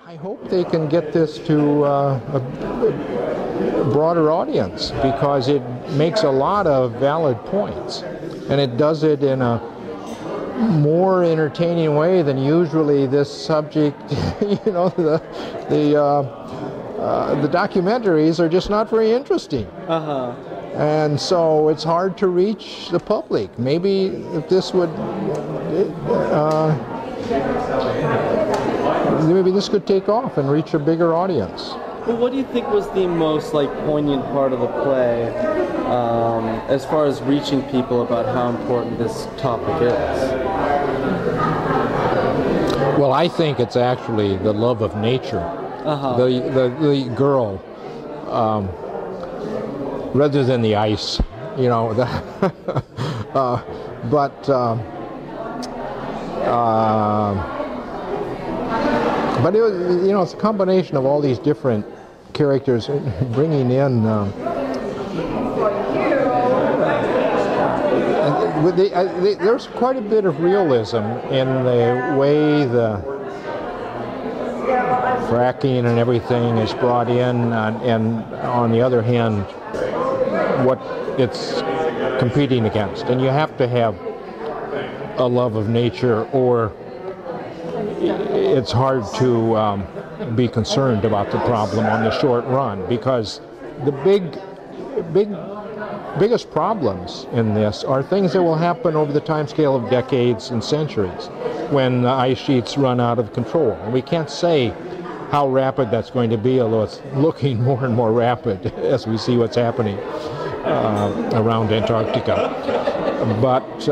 I hope they can get this to a broader audience, because it makes a lot of valid points, and it does it in a more entertaining way than usually this subject. You know, the documentaries are just not very interesting. And so it's hard to reach the public. Maybe if this would, maybe this could take off and reach a bigger audience. Well, what do you think was the most poignant part of the play, as far as reaching people about how important this topic is? Well, I think it's actually the love of nature. The girl, rather than the ice, you know. But it was, you know, it's a combination of all these different characters bringing in. There's quite a bit of realism in the way the fracking and everything is brought in, and on the other hand, what it's competing against. And you have to have a love of nature, or it's hard to be concerned about the problem on the short run, because the biggest problems in this are things that will happen over the time scale of decades and centuries, when the ice sheets run out of control. And we can't say how rapid that's going to be, although it's looking more and more rapid as we see what's happening around Antarctica. But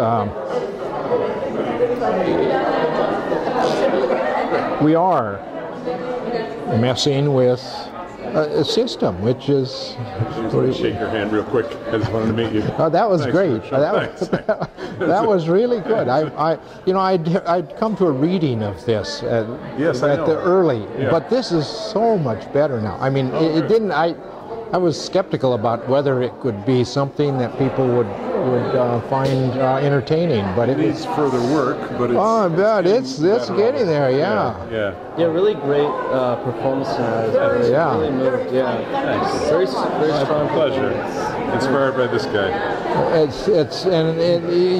we are messing with a system which is... I just want to shake your hand real quick. I just wanted to meet you. That was Thanks, great. That was really good. I'd come to a reading of this at the early, but this is so much better now. I mean, it didn't. I was skeptical about whether it could be something that people would find entertaining, but it needs further work. But it's, I bet it's getting there. Yeah, really great performance tonight. Really moved. Nice. Very strong pleasure. Inspired by this guy.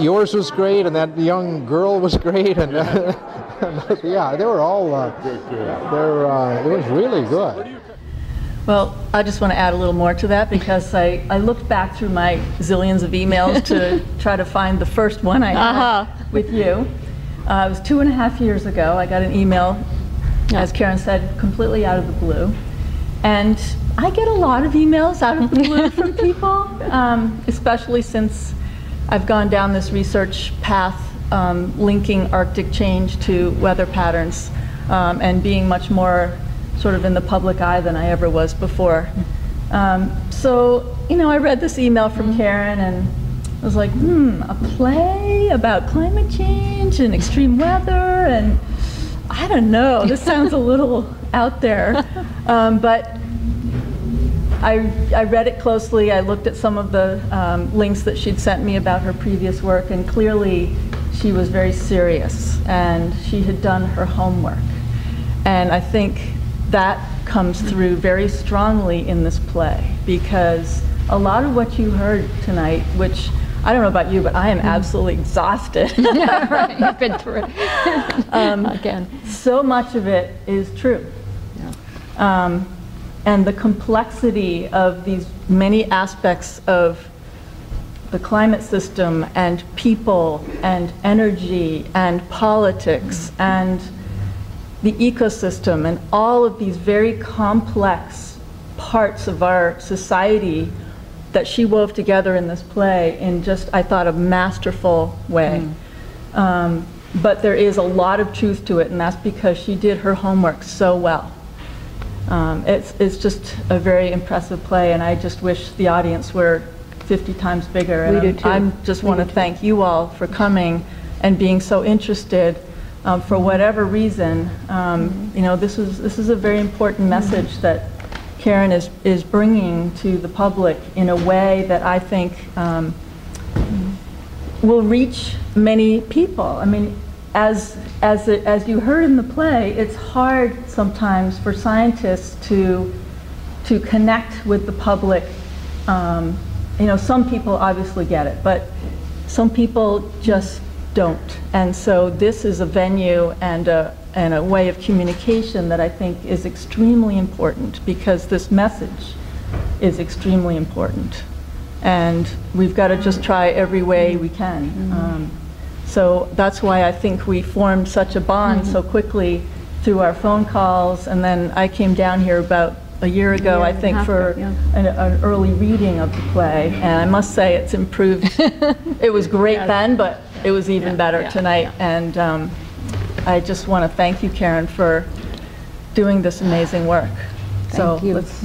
Yours was great, and that young girl was great, and they were all. It was really good. Well, I just want to add a little more to that, because I looked back through my zillions of emails to try to find the first one I had with you. It was 2.5 years ago. I got an email, as Karen said, completely out of the blue. And I get a lot of emails out of the blue from people, especially since I've gone down this research path linking Arctic change to weather patterns and being much more sort of in the public eye than I ever was before. So, you know, I read this email from Karen, and I was like, a play about climate change and extreme weather, and I don't know, this sounds a little out there. But I read it closely. I looked at some of the links that she'd sent me about her previous work, and clearly she was very serious, and she had done her homework. And I think that comes through very strongly in this play, because a lot of what you heard tonight, which I don't know about you, but I am absolutely exhausted. Right, you've been through it again. So much of it is true. And the complexity of these many aspects of the climate system and people and energy and politics and the ecosystem and all of these very complex parts of our society that she wove together in this play in just, I thought, a masterful way. But there is a lot of truth to it, and that's because she did her homework so well. It's just a very impressive play, and I just wish the audience were 50 times bigger. We do too. I just want to thank you all for coming and being so interested. For whatever reason, you know, this is a very important message that Karen is bringing to the public in a way that I think will reach many people. I mean, as you heard in the play, it's hard sometimes for scientists to connect with the public. Some people obviously get it, but some people just don't. And so this is a venue and a way of communication that I think is extremely important, because this message is extremely important. And we've got to just try every way we can. So that's why I think we formed such a bond so quickly through our phone calls. And then I came down here about a year ago, I think, for an early reading of the play. And I must say it's improved. It was great then, but it was even better tonight. And I just want to thank you, Karen, for doing this amazing work. Thank you. Let's